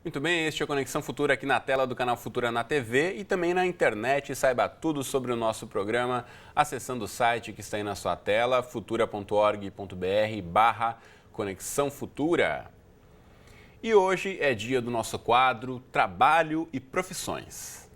Muito bem, este é o Conexão Futura aqui na tela do canal Futura na TV e também na internet. Saiba tudo sobre o nosso programa acessando o site que está aí na sua tela, futura.org.br/Conexão Futura. E hoje é dia do nosso quadro Trabalho e Profissões.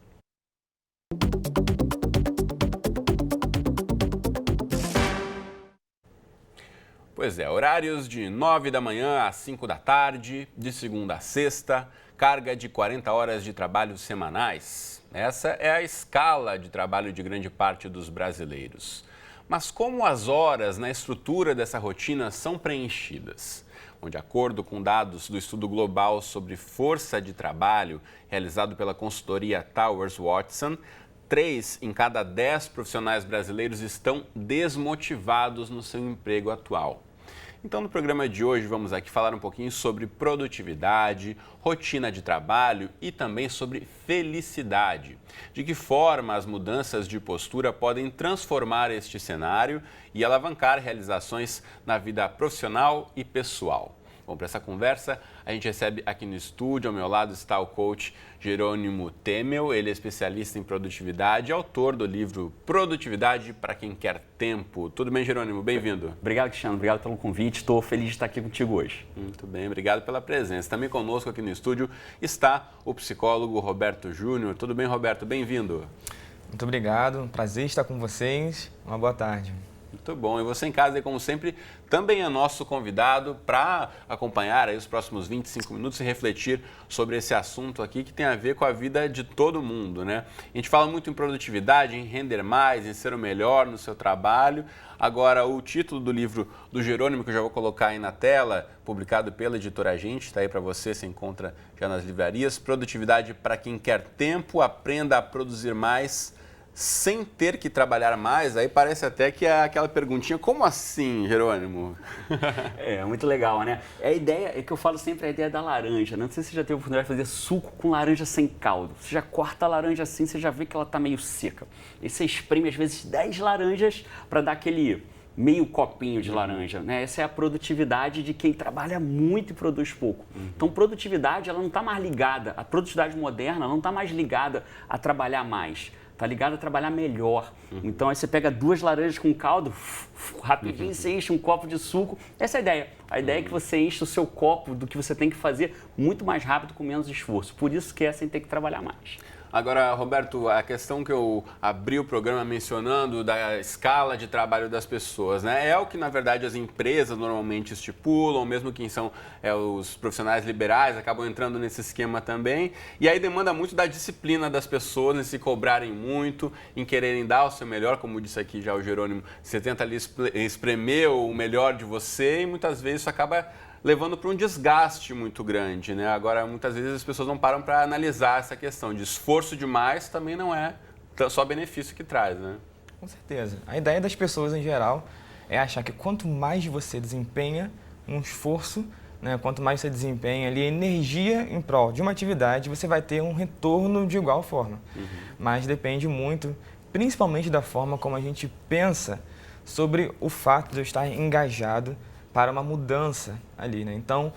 Pois é, horários de 9 da manhã às 5 da tarde, de segunda a sexta, carga de 40 horas de trabalho semanais. Essa é a escala de trabalho de grande parte dos brasileiros. Mas como as horas na estrutura dessa rotina são preenchidas? De acordo com dados do Estudo Global sobre Força de Trabalho, realizado pela consultoria Towers Watson, 3 em cada 10 profissionais brasileiros estão desmotivados no seu emprego atual. Então, no programa de hoje, vamos aqui falar um pouquinho sobre produtividade, rotina de trabalho e também sobre felicidade. De que forma as mudanças de postura podem transformar este cenário e alavancar realizações na vida profissional e pessoal. Bom, para essa conversa, a gente recebe aqui no estúdio, ao meu lado está o coach Jerônimo Temel, ele é especialista em produtividade e autor do livro Produtividade para quem quer tempo. Tudo bem, Jerônimo? Bem-vindo. Obrigado, Cristiano. Obrigado pelo convite. Estou feliz de estar aqui contigo hoje. Muito bem, obrigado pela presença. Também conosco aqui no estúdio está o psicólogo Roberto Júnior. Tudo bem, Roberto? Bem-vindo. Muito obrigado. Prazer estar com vocês. Uma boa tarde. Muito bom. E você em casa, como sempre, também é nosso convidado para acompanhar aí os próximos 25 minutos e refletir sobre esse assunto aqui que tem a ver com a vida de todo mundo, né? A gente fala muito em produtividade, em render mais, em ser o melhor no seu trabalho. Agora, o título do livro do Jerônimo, que eu já vou colocar aí na tela, publicado pela Editora Gente, está aí para você encontra já nas livrarias. Produtividade para quem quer tempo, aprenda a produzir mais sem ter que trabalhar mais. Aí parece até que é aquela perguntinha, como assim, Jerônimo? É, muito legal, né? A ideia, é que eu falo sempre, a ideia da laranja, né? Não sei se você já teve a oportunidade de fazer suco com laranja sem caldo. Você já corta a laranja assim, você já vê que ela está meio seca. E você espreme, às vezes, 10 laranjas para dar aquele meio copinho de laranja, né? Essa é a produtividade de quem trabalha muito e produz pouco. Então, produtividade, ela não está mais ligada, a produtividade moderna, ela não está mais ligada a trabalhar mais. Está ligado a trabalhar melhor. Então, aí você pega 2 laranjas com caldo, rapidinho você enche um copo de suco. Essa é a ideia. A ideia é que você enche o seu copo do que você tem que fazer muito mais rápido, com menos esforço. Por isso que é sem ter que trabalhar mais. Agora, Roberto, a questão que eu abri o programa mencionando da escala de trabalho das pessoas, né? É o que, na verdade, as empresas normalmente estipulam, mesmo quem são os profissionais liberais acabam entrando nesse esquema também. E aí demanda muito da disciplina das pessoas, em se cobrarem muito, em quererem dar o seu melhor, como disse aqui já o Jerônimo, você tenta ali espremer o melhor de você e muitas vezes isso acaba levando para um desgaste muito grande, né? Agora, muitas vezes as pessoas não param para analisar essa questão de esforço demais também não é só benefício que traz, né? Com certeza. A ideia das pessoas em geral é achar que quanto mais você desempenha um esforço, né, quanto mais você desempenha ali energia em prol de uma atividade, você vai ter um retorno de igual forma. Mas depende muito, principalmente da forma como a gente pensa sobre o fato de eu estar engajado para uma mudança ali, né? Então,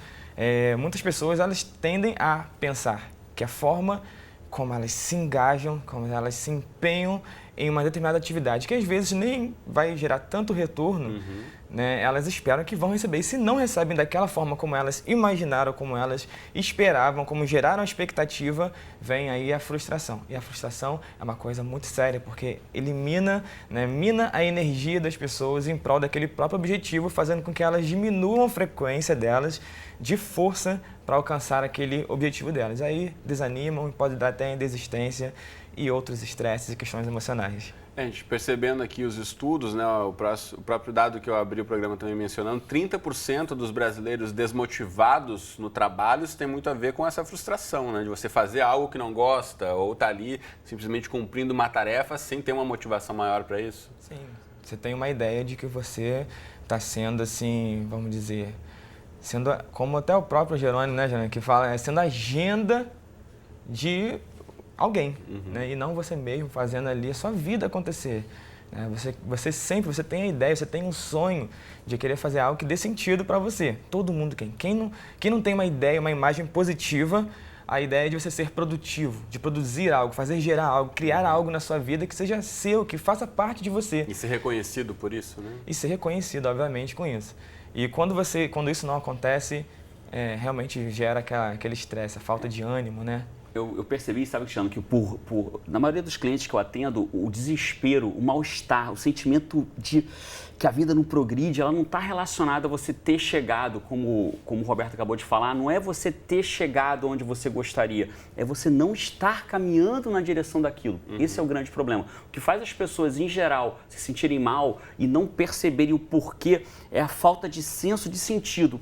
muitas pessoas elas tendem a pensar que a forma como elas se engajam, como elas se empenham em uma determinada atividade, que às vezes nem vai gerar tanto retorno, né? Elas esperam que vão receber. E se não recebem daquela forma como elas imaginaram, como elas esperavam, como geraram a expectativa, vem aí a frustração. E a frustração é uma coisa muito séria, porque elimina, né, mina a energia das pessoas em prol daquele próprio objetivo, fazendo com que elas diminuam a frequência delas de força para alcançar aquele objetivo delas. Aí desanimam e pode dar até em desistência e outros estresses e questões emocionais. A gente percebendo aqui os estudos, né, o próprio dado que eu abri o programa também mencionando, 30% dos brasileiros desmotivados no trabalho, isso tem muito a ver com essa frustração, né, de você fazer algo que não gosta ou estar ali simplesmente cumprindo uma tarefa sem ter uma motivação maior para isso. Sim, você tem uma ideia de que você está sendo assim, vamos dizer, sendo, como até o próprio Jerônimo, né, Jerônimo, que fala, sendo agenda de alguém, né? E não você mesmo fazendo ali a sua vida acontecer. Você sempre tem a ideia, você tem um sonho de querer fazer algo que dê sentido para você. Todo mundo quem. Quem não tem uma ideia, uma imagem positiva, a ideia é de você ser produtivo, de produzir algo, fazer gerar algo, criar algo na sua vida que seja seu, que faça parte de você. E ser reconhecido por isso, né? E ser reconhecido, obviamente, com isso. E quando isso não acontece, realmente gera aquele estresse, a falta de ânimo, né? Eu percebi, sabe, Cristiano, que na maioria dos clientes que eu atendo, o desespero, o mal-estar, o sentimento de que a vida não progride, ela não está relacionada a você ter chegado, como o Roberto acabou de falar, não é você ter chegado onde você gostaria, é você não estar caminhando na direção daquilo. Esse é o grande problema. O que faz as pessoas, em geral, se sentirem mal e não perceberem o porquê é a falta de senso de sentido.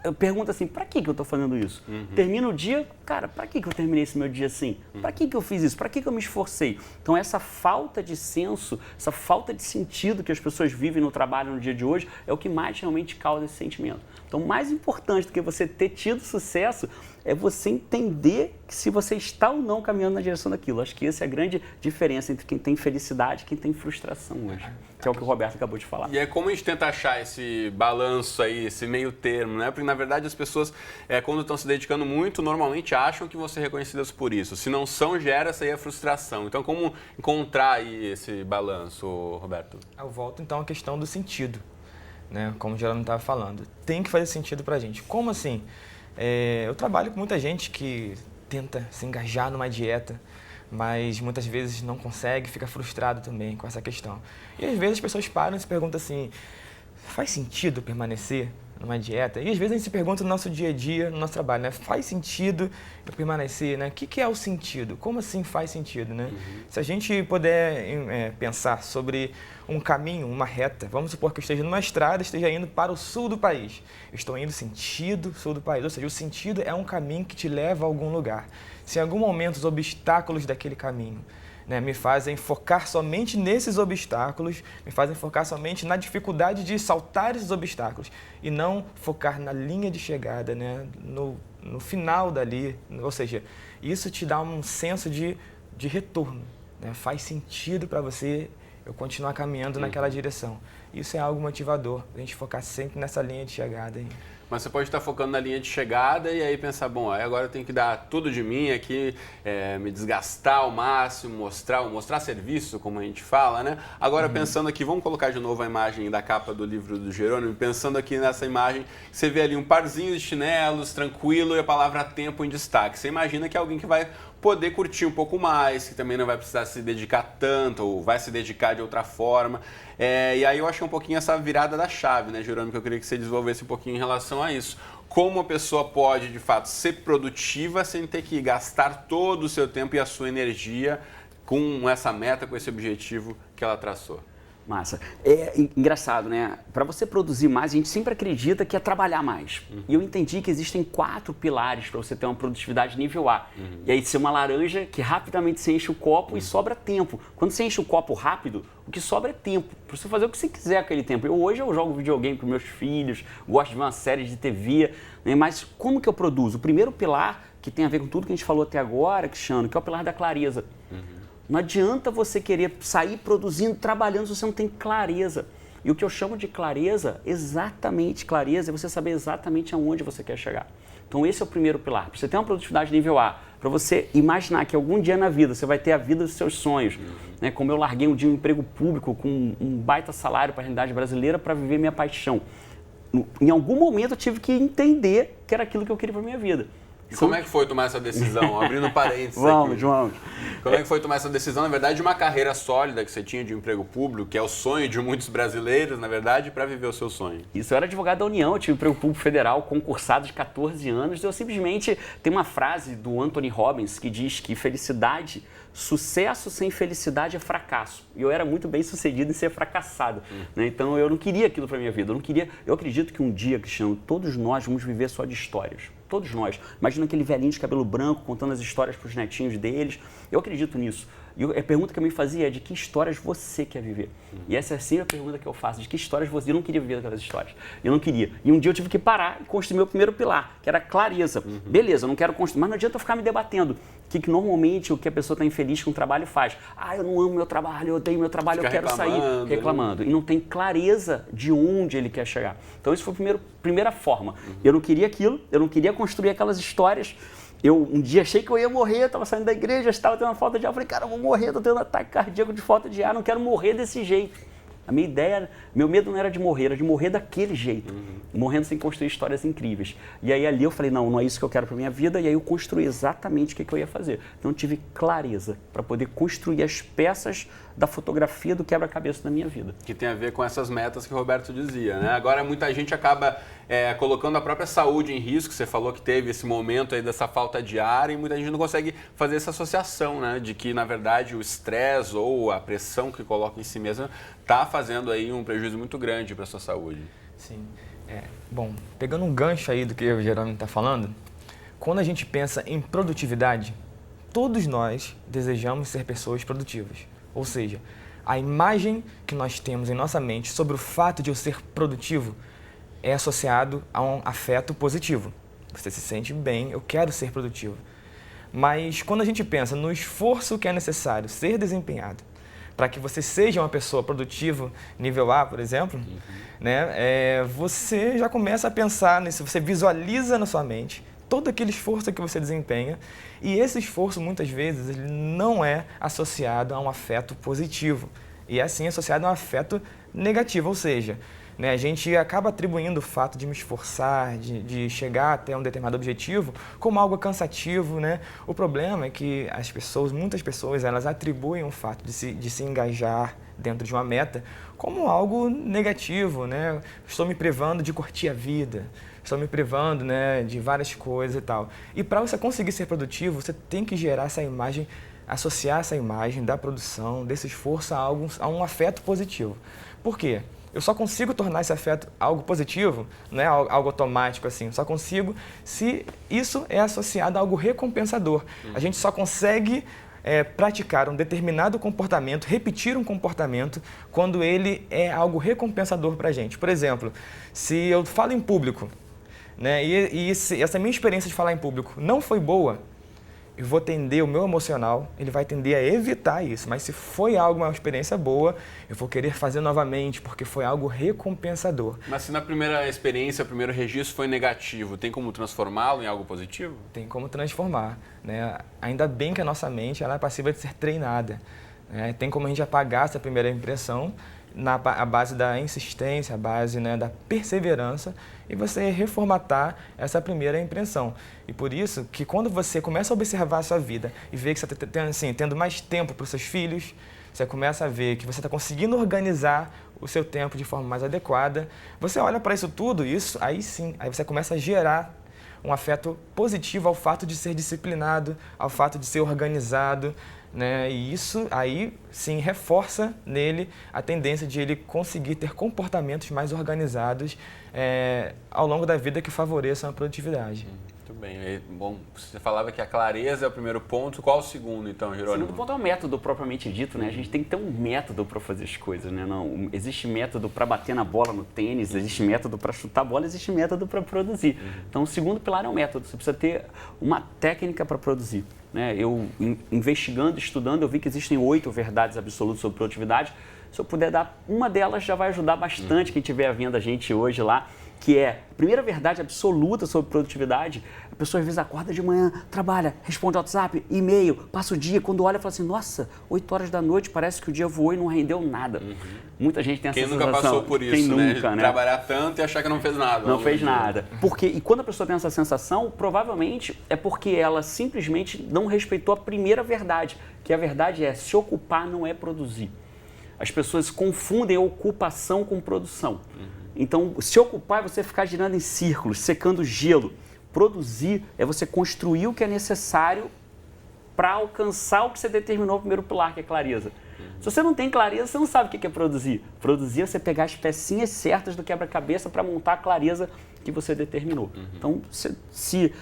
Eu pergunto assim, pra que eu estou fazendo isso? Termino o dia, cara, pra que eu terminei esse meu dia assim? Pra que eu fiz isso? Pra que eu me esforcei? Então essa falta de senso, essa falta de sentido que as pessoas vivem no trabalho no dia de hoje é o que mais realmente causa esse sentimento. Então mais importante do que você ter tido sucesso é você entender que se você está ou não caminhando na direção daquilo. Acho que essa é a grande diferença entre quem tem felicidade e quem tem frustração hoje, que é o que o Roberto acabou de falar. E é como a gente tenta achar esse balanço aí, esse meio termo, né? Porque na verdade as pessoas, quando estão se dedicando muito, normalmente acham que vão ser reconhecidas por isso. Se não são, gera essa aí a frustração. Então como encontrar aí esse balanço, Roberto? Eu volto então à questão do sentido, né? Como o Geraldo estava falando. Tem que fazer sentido pra gente. Como assim? Eu trabalho com muita gente que tenta se engajar numa dieta, mas muitas vezes não consegue, fica frustrado também com essa questão. E às vezes as pessoas param e se perguntam assim, faz sentido permanecer numa dieta? E às vezes a gente se pergunta no nosso dia a dia, no nosso trabalho, né? Faz sentido eu permanecer, né? O que é o sentido? Como assim faz sentido, né? Se a gente puder pensar sobre um caminho, uma reta, vamos supor que eu esteja numa estrada, esteja indo para o sul do país. Eu estou indo sentido sul do país, ou seja, o sentido é um caminho que te leva a algum lugar. Se em algum momento os obstáculos daquele caminho, né, me fazem focar somente nesses obstáculos, me fazem focar somente na dificuldade de saltar esses obstáculos e não focar na linha de chegada, né, no final dali, ou seja, isso te dá um senso de retorno, né, faz sentido para você eu continuar caminhando naquela direção. Isso é algo motivador, a gente focar sempre nessa linha de chegada aí. Mas você pode estar focando na linha de chegada e aí pensar, bom, aí agora eu tenho que dar tudo de mim aqui, me desgastar ao máximo, mostrar serviço, como a gente fala, né? Agora pensando aqui, vamos colocar de novo a imagem da capa do livro do Jerônimo, pensando aqui nessa imagem, você vê ali um parzinho de chinelos, tranquilo, e a palavra tempo em destaque. Você imagina que é alguém que vai poder curtir um pouco mais, que também não vai precisar se dedicar tanto, ou vai se dedicar de outra forma. E aí eu achei um pouquinho essa virada da chave, né, Jerônimo, que eu queria que você desenvolvesse um pouquinho em relação a isso. Como a pessoa pode, de fato, ser produtiva sem ter que gastar todo o seu tempo e a sua energia com essa meta, com esse objetivo que ela traçou. Massa. É engraçado, né? Para você produzir mais, a gente sempre acredita que é trabalhar mais. E eu entendi que existem 4 pilares para você ter uma produtividade nível A. E aí, ser uma laranja que rapidamente você enche o copo e sobra tempo. Quando você enche o copo rápido, o que sobra é tempo. Para você fazer o que você quiser com aquele tempo. Hoje eu jogo videogame com meus filhos, gosto de ver uma série de TV, né? Mas como que eu produzo? O primeiro pilar, que tem a ver com tudo que a gente falou até agora, Cristiano, que é o pilar da clareza. Não adianta você querer sair produzindo, trabalhando se você não tem clareza. E o que eu chamo de clareza, exatamente clareza, é você saber exatamente aonde você quer chegar. Então esse é o primeiro pilar. Para você ter uma produtividade nível A, para você imaginar que algum dia na vida você vai ter a vida dos seus sonhos, né? Como eu larguei um dia um emprego público com um baita salário para a realidade brasileira para viver minha paixão. Em algum momento eu tive que entender que era aquilo que eu queria para minha vida. E como é que foi tomar essa decisão? Abrindo parênteses vamos. Como é que foi tomar essa decisão? Na verdade, de uma carreira sólida que você tinha de um emprego público, que é o sonho de muitos brasileiros, na verdade, para viver o seu sonho. Isso, eu era advogado da União, eu tive emprego público federal, concursado de 14 anos. Eu simplesmente... Tem uma frase do Anthony Robbins que diz que sucesso sem felicidade é fracasso. E eu era muito bem sucedido em ser fracassado. Né? Então eu não queria aquilo para minha vida. Eu acredito que um dia, Cristiano, todos nós vamos viver só de histórias. Todos nós. Imagina aquele velhinho de cabelo branco contando as histórias para os netinhos deles. Eu acredito nisso. E a pergunta que eu me fazia é de que histórias você quer viver? E essa é sempre a pergunta que eu faço, de que histórias você... Eu não queria viver aquelas histórias, eu não queria. E um dia eu tive que parar e construir meu primeiro pilar, que era a clareza. Beleza, eu não quero construir, mas não adianta eu ficar me debatendo. O que normalmente o que a pessoa está infeliz com o trabalho faz? Eu não amo meu trabalho, eu odeio meu trabalho, eu quero sair reclamando. E não tem clareza de onde ele quer chegar. Então isso foi a primeira forma. Eu não queria aquilo, eu não queria construir aquelas histórias. Eu um dia achei que eu ia morrer, estava saindo da igreja, estava tendo uma falta de ar, eu falei, cara, eu vou morrer, estou tendo um ataque cardíaco de falta de ar, não quero morrer desse jeito. A minha ideia, meu medo não era de morrer, era de morrer daquele jeito, morrendo sem construir histórias incríveis. E aí ali eu falei, não é isso que eu quero para minha vida, e aí eu construí exatamente o que eu ia fazer. Então eu tive clareza para poder construir as peças da fotografia do quebra-cabeça da minha vida. Que tem a ver com essas metas que o Roberto dizia, né? Agora muita gente acaba colocando a própria saúde em risco, você falou que teve esse momento aí dessa falta de ar e muita gente não consegue fazer essa associação, né? De que na verdade o estresse ou a pressão que coloca em si mesma está fazendo aí um prejuízo muito grande para a sua saúde. Sim. Bom, pegando um gancho aí do que o Jerônimo está falando, quando a gente pensa em produtividade, todos nós desejamos ser pessoas produtivas. Ou seja, a imagem que nós temos em nossa mente sobre o fato de eu ser produtivo é associado a um afeto positivo. Você se sente bem, eu quero ser produtivo. Mas quando a gente pensa no esforço que é necessário ser desempenhado para que você seja uma pessoa produtiva, nível A, por exemplo, né, você já começa a pensar nisso, você visualiza na sua mente todo aquele esforço que você desempenha e esse esforço, muitas vezes, ele não é associado a um afeto positivo e é sim associado a um afeto negativo, ou seja, né, a gente acaba atribuindo o fato de me esforçar, de chegar até um determinado objetivo como algo cansativo, né? O problema é que muitas pessoas, elas atribuem o fato de se engajar dentro de uma meta como algo negativo, né? Estou me privando de curtir a vida, estou me privando, né, de várias coisas e tal. E para você conseguir ser produtivo, você tem que gerar essa imagem, associar essa imagem da produção, desse esforço a um afeto positivo. Por quê? Eu só consigo tornar esse afeto algo positivo, não é algo automático assim, só consigo se isso é associado a algo recompensador. A gente só consegue praticar um determinado comportamento, repetir um comportamento, quando ele é algo recompensador para a gente. Por exemplo, se eu falo em público, né, e essa minha experiência de falar em público não foi boa, eu vou tender, o meu emocional, ele vai tender a evitar isso. Mas se foi uma experiência boa, eu vou querer fazer novamente, porque foi algo recompensador. Mas se na primeira experiência, o primeiro registro foi negativo, tem como transformá-lo em algo positivo? Tem como transformar, né? Ainda bem que a nossa mente ela é passível de ser treinada, né? Tem como a gente apagar essa primeira impressão a base da insistência, a base, né, da perseverança e você reformatar essa primeira impressão. E por isso que quando você começa a observar a sua vida e vê que você está tendo mais tempo para os seus filhos, você começa a ver que você está conseguindo organizar o seu tempo de forma mais adequada, você olha para isso tudo, aí sim, aí você começa a gerar um afeto positivo ao fato de ser disciplinado, ao fato de ser organizado, né? E isso aí sim reforça nele a tendência de ele conseguir ter comportamentos mais organizados ao longo da vida que favoreçam a produtividade. Muito bem. Bom, você falava que a clareza é o primeiro ponto. Qual o segundo, então, Jerônimo? O segundo ponto é o método propriamente dito, né? A gente tem que ter um método para fazer as coisas, né? Não, existe método para bater na bola no tênis, existe método para chutar a bola, existe método para produzir. Então, o segundo pilar é o método. Você precisa ter uma técnica para produzir, né? Eu, investigando, estudando, eu vi que existem 8 verdades absolutas sobre produtividade. Se eu puder dar uma delas, já vai ajudar bastante quem estiver vendo a gente hoje lá, que é a primeira verdade absoluta sobre produtividade. A pessoa às vezes acorda de manhã, trabalha, responde WhatsApp, e-mail, passa o dia, quando olha fala assim, nossa, 8 horas da noite, parece que o dia voou e não rendeu nada. Muita gente tem essa sensação. Quem nunca passou por isso, Quem né? nunca, né? Trabalhar tanto e achar que não fez nada. Não fez nada. E quando a pessoa tem essa sensação, provavelmente é porque ela simplesmente não respeitou a primeira verdade, que a verdade é, se ocupar não é produzir. As pessoas confundem ocupação com produção. Então, se ocupar é você ficar girando em círculos, secando gelo. Produzir é você construir o que é necessário para alcançar o que você determinou no primeiro pilar, que é clareza. Se você não tem clareza, você não sabe o que é produzir. Produzir é você pegar as pecinhas certas do quebra-cabeça para montar a clareza que você determinou. Então, se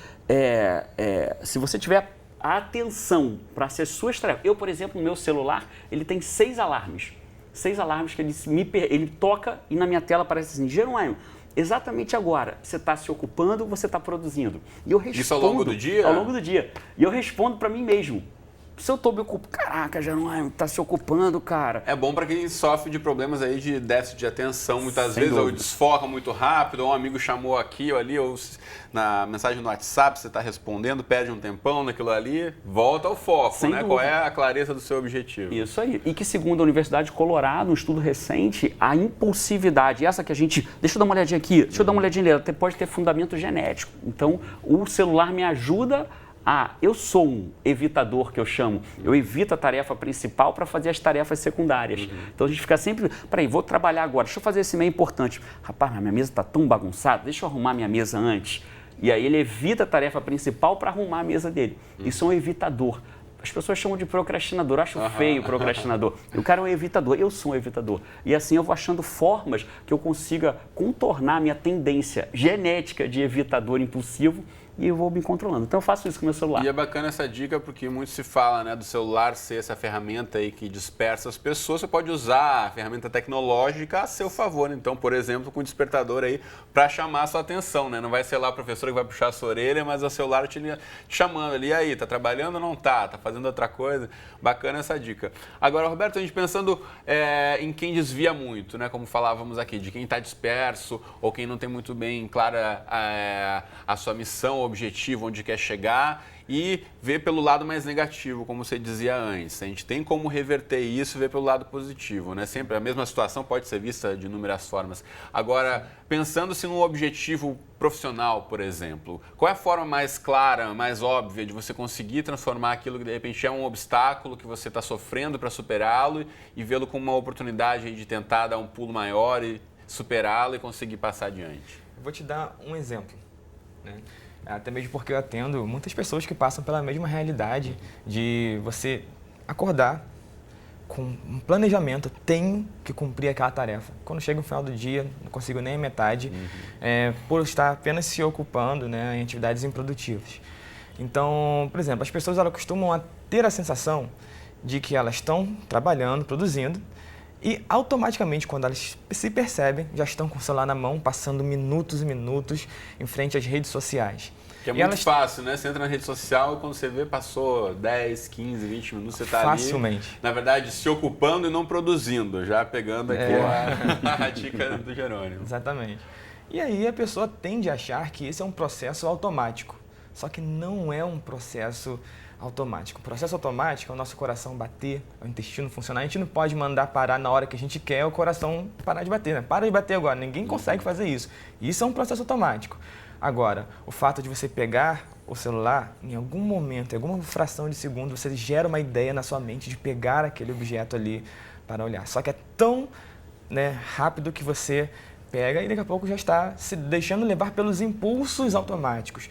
você tiver a atenção para ser suas tarefas. Eu, por exemplo, no meu celular, ele tem 6 alarmes. 6 alarmes que ele toca e na minha tela aparece assim, Jerônimo, exatamente agora, você está se ocupando, você está produzindo. E eu respondo... Isso ao longo do dia? Ao longo do dia. E eu respondo para mim mesmo. Se eu estou me ocupando, caraca, Jerônimo, está se ocupando, cara. É bom para quem sofre de problemas aí de déficit de atenção, muitas Sem vezes, dúvida. ou desfoca muito rápido, ou um amigo chamou aqui ou ali, ou na mensagem no WhatsApp você está respondendo, perde um tempão naquilo ali, volta ao foco, Sem né? dúvida. Qual é a clareza do seu objetivo? Isso aí. E que, segundo a Universidade de Colorado, um estudo recente, a impulsividade, essa que a gente... Deixa eu dar uma olhadinha aqui, deixa eu dar uma olhadinha ali, ela pode ter fundamento genético. Então, o celular me ajuda eu sou um evitador, que eu chamo. Eu evito a tarefa principal para fazer as tarefas secundárias. Então, a gente fica sempre... Peraí, vou trabalhar agora, deixa eu fazer esse e-mail importante. Rapaz, minha mesa está tão bagunçada, deixa eu arrumar minha mesa antes. E aí ele evita a tarefa principal para arrumar a mesa dele. Isso é um evitador. As pessoas chamam de procrastinador, eu acho feio o procrastinador. O cara é um evitador, eu sou um evitador. E assim eu vou achando formas que eu consiga contornar a minha tendência genética de evitador impulsivo e eu vou me controlando. Então eu faço isso com o meu celular. E é bacana essa dica porque muito se fala, né, do celular ser essa ferramenta aí que dispersa as pessoas. Você pode usar a ferramenta tecnológica a seu favor. Então, por exemplo, com o despertador aí para chamar a sua atenção, né? Não vai ser lá a professora que vai puxar a sua orelha, mas é o celular te chamando ali. E aí, tá trabalhando ou não tá? Tá fazendo outra coisa? Bacana essa dica. Agora, Roberto, a gente pensando em quem desvia muito, né? Como falávamos aqui, de quem está disperso ou quem não tem muito bem clara a sua missão, objetivo, onde quer chegar e ver pelo lado mais negativo, como você dizia antes. A gente tem como reverter isso e ver pelo lado positivo, né? Sempre a mesma situação pode ser vista de inúmeras formas. Agora, pensando-se num objetivo profissional, por exemplo, qual é a forma mais clara, mais óbvia de você conseguir transformar aquilo que de repente é um obstáculo que você está sofrendo para superá-lo e vê-lo como uma oportunidade de tentar dar um pulo maior e superá-lo e conseguir passar adiante? Eu vou te dar um exemplo, né? Até mesmo porque eu atendo muitas pessoas que passam pela mesma realidade de você acordar com um planejamento, tenho que cumprir aquela tarefa. Quando chega no final do dia, não consigo nem a metade, por estar apenas se ocupando, né, em atividades improdutivas. Então, por exemplo, as pessoas elas costumam a ter a sensação de que elas estão trabalhando, produzindo, e automaticamente, quando elas se percebem, já estão com o celular na mão, passando minutos e minutos em frente às redes sociais. Que é muito fácil, né? Você entra na rede social e quando você vê, passou 10, 15, 20 minutos, você está ali, facilmente. Na verdade, se ocupando e não produzindo, já pegando aqui a dica do Jerônimo. Exatamente. E aí a pessoa tende a achar que esse é um processo automático, só que não é um processo automático. O processo automático é o nosso coração bater, é o intestino funcionar. A gente não pode mandar parar na hora que a gente quer o coração parar de bater, né? Para de bater agora, ninguém consegue fazer isso. Isso é um processo automático. Agora, o fato de você pegar o celular, em algum momento, em alguma fração de segundo, você gera uma ideia na sua mente de pegar aquele objeto ali para olhar. Só que é tão, né, rápido que você pega e daqui a pouco já está se deixando levar pelos impulsos automáticos.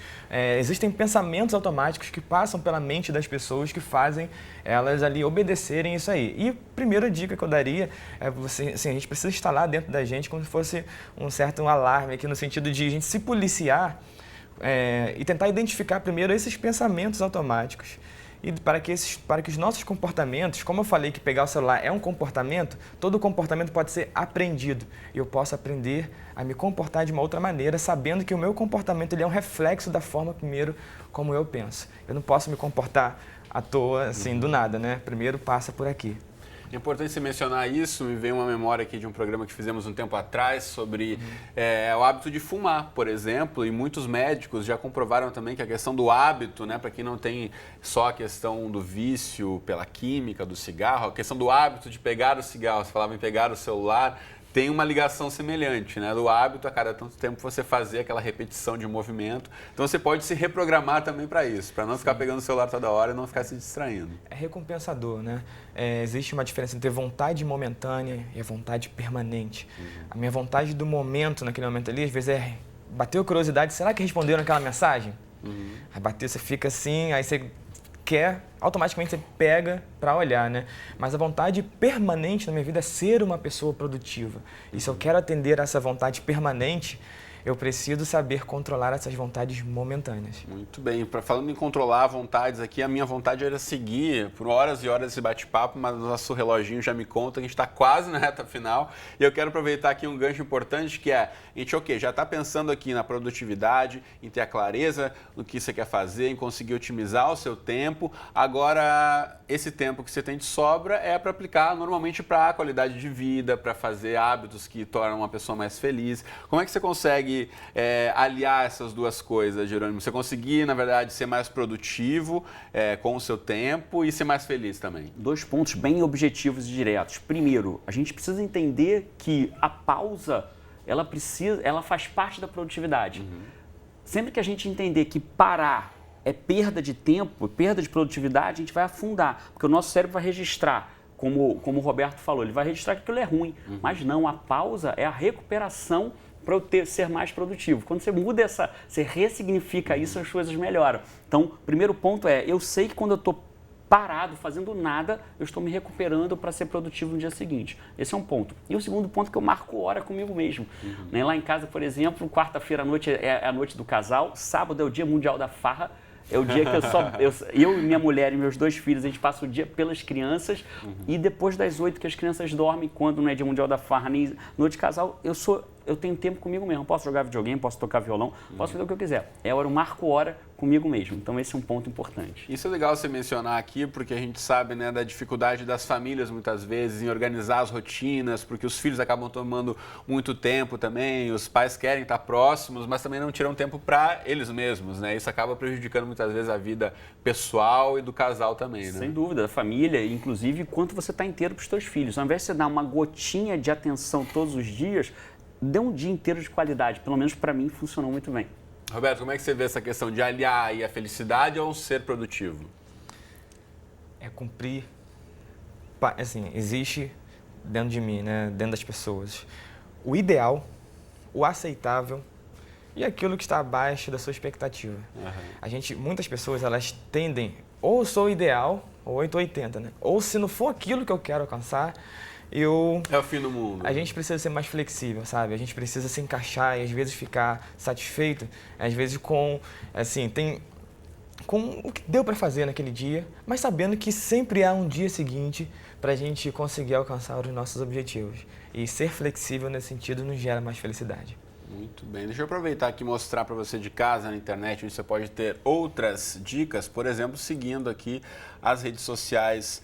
Existem pensamentos automáticos que passam pela mente das pessoas que fazem elas ali obedecerem isso aí. E a primeira dica que eu daria é você, assim, a gente precisa instalar dentro da gente como se fosse um certo alarme aqui no sentido de a gente se policiar e tentar identificar primeiro esses pensamentos automáticos. E para que os nossos comportamentos, como eu falei que pegar o celular é um comportamento, todo comportamento pode ser aprendido. E eu posso aprender a me comportar de uma outra maneira, sabendo que o meu comportamento ele é um reflexo da forma, primeiro, como eu penso. Eu não posso me comportar à toa, assim, do nada, né? Primeiro passa por aqui. É importante você mencionar isso, me veio uma memória aqui de um programa que fizemos um tempo atrás sobre o hábito de fumar, por exemplo, e muitos médicos já comprovaram também que a questão do hábito, né, para quem não tem só a questão do vício pela química do cigarro, a questão do hábito de pegar o cigarro, você falava em pegar o celular, tem uma ligação semelhante, né? Do hábito a cada tanto tempo você fazer aquela repetição de movimento. Então você pode se reprogramar também para isso, para não ficar pegando o celular toda hora e não ficar se distraindo. É recompensador, né? Existe uma diferença entre vontade momentânea e a vontade permanente. A minha vontade do momento, naquele momento ali, às vezes bateu curiosidade, será que responderam aquela mensagem? Aí bateu, você fica assim, aí você quer, automaticamente você pega para olhar, né? Mas a vontade permanente na minha vida é ser uma pessoa produtiva. E se eu quero atender a essa vontade permanente, eu preciso saber controlar essas vontades momentâneas. Muito bem. Falando em controlar vontades aqui, a minha vontade era seguir por horas e horas esse bate-papo, mas o nosso reloginho já me conta que a gente está quase na reta final. E eu quero aproveitar aqui um gancho importante, que é, a gente, já está pensando aqui na produtividade, em ter a clareza no que você quer fazer, em conseguir otimizar o seu tempo. Agora, esse tempo que você tem de sobra é para aplicar normalmente para a qualidade de vida, para fazer hábitos que tornam uma pessoa mais feliz. Como é que você consegue aliar essas duas coisas, Jerônimo? Você conseguir, na verdade, ser mais produtivo com o seu tempo e ser mais feliz também? 2 pontos bem objetivos e diretos. Primeiro, a gente precisa entender que a pausa, ela faz parte da produtividade. Sempre que a gente entender que parar é perda de tempo, perda de produtividade, a gente vai afundar, porque o nosso cérebro vai registrar, como o Roberto falou, ele vai registrar que aquilo é ruim, mas não, a pausa é a recuperação para eu ser mais produtivo. Quando você muda você ressignifica isso, as coisas melhoram. Então, o primeiro ponto eu sei que quando eu estou parado, fazendo nada, eu estou me recuperando para ser produtivo no dia seguinte. Esse é um ponto. E o segundo ponto é que eu marco hora comigo mesmo. Lá em casa, por exemplo, quarta-feira à noite é a noite do casal, sábado é o dia mundial da farra, é o dia que eu e minha mulher e meus 2 filhos, a gente passa o dia pelas crianças e depois das 8 que as crianças dormem, quando não é dia mundial da farra, nem noite de casal, eu tenho tempo comigo mesmo. Posso jogar videogame, posso tocar violão, posso fazer o que eu quiser. Eu marco hora comigo mesmo. Então esse é um ponto importante. Isso é legal você mencionar aqui, porque a gente sabe, né, da dificuldade das famílias muitas vezes em organizar as rotinas, porque os filhos acabam tomando muito tempo também, os pais querem estar próximos, mas também não tiram tempo para eles mesmos, né? Isso acaba prejudicando muitas vezes a vida pessoal e do casal também, né? Sem dúvida, da família, inclusive quanto você está inteiro para os seus filhos. Ao invés de você dar uma gotinha de atenção todos os dias, dê um dia inteiro de qualidade. Pelo menos para mim funcionou muito bem. Roberto, como é que você vê essa questão de aliar aí a felicidade ao ser produtivo? É cumprir, assim, existe dentro de mim, né, dentro das pessoas, o ideal, o aceitável e aquilo que está abaixo da sua expectativa. Muitas pessoas, elas tendem, ou eu sou ideal, ou 880, né? Ou se não for aquilo que eu quero alcançar, é o fim do mundo. A gente precisa ser mais flexível, sabe? A gente precisa se encaixar e às vezes ficar satisfeito, às vezes com o que deu para fazer naquele dia, mas sabendo que sempre há um dia seguinte para a gente conseguir alcançar os nossos objetivos. E ser flexível nesse sentido nos gera mais felicidade. Muito bem. Deixa eu aproveitar aqui e mostrar para você de casa na internet, onde você pode ter outras dicas, por exemplo, seguindo aqui as redes sociais.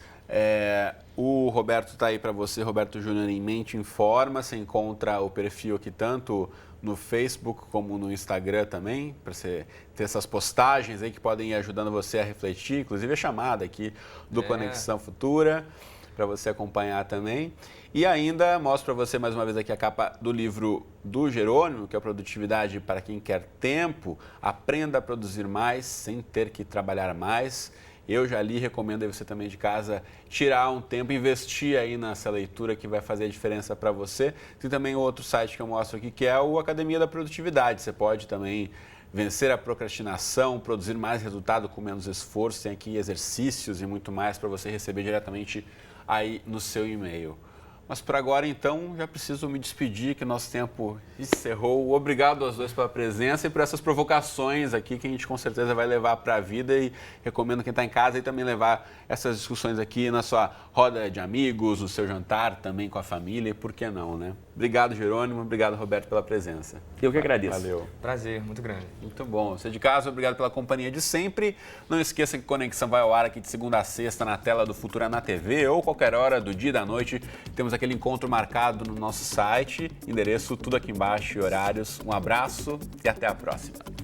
O Roberto está aí para você, Roberto Júnior em Mente Informa. Você encontra o perfil aqui tanto no Facebook como no Instagram também, para você ter essas postagens aí que podem ir ajudando você a refletir, inclusive a chamada aqui do Conexão Futura, para você acompanhar também. E ainda mostro para você mais uma vez aqui a capa do livro do Jerônimo, que é a Produtividade para quem quer tempo. Aprenda a produzir mais sem ter que trabalhar mais. Eu já li, recomendo aí você também de casa tirar um tempo, investir aí nessa leitura que vai fazer a diferença para você. Tem também outro site que eu mostro aqui, que é o Academia da Produtividade. Você pode também vencer a procrastinação, produzir mais resultado com menos esforço. Tem aqui exercícios e muito mais para você receber diretamente aí no seu e-mail. Mas por agora, então, já preciso me despedir, que nosso tempo encerrou. Obrigado aos dois pela presença e por essas provocações aqui que a gente com certeza vai levar para a vida, e recomendo quem está em casa e também levar essas discussões aqui na sua roda de amigos, no seu jantar, também com a família, e por que não, né? Obrigado, Jerônimo. Obrigado, Roberto, pela presença. Eu que agradeço. Valeu. Prazer, muito grande. Muito bom. Você de casa, obrigado pela companhia de sempre. Não esqueça que Conexão vai ao ar aqui de segunda a sexta na tela do Futura na TV ou qualquer hora do dia e da noite. Temos aquele encontro marcado no nosso site, endereço tudo aqui embaixo e horários. Um abraço e até a próxima.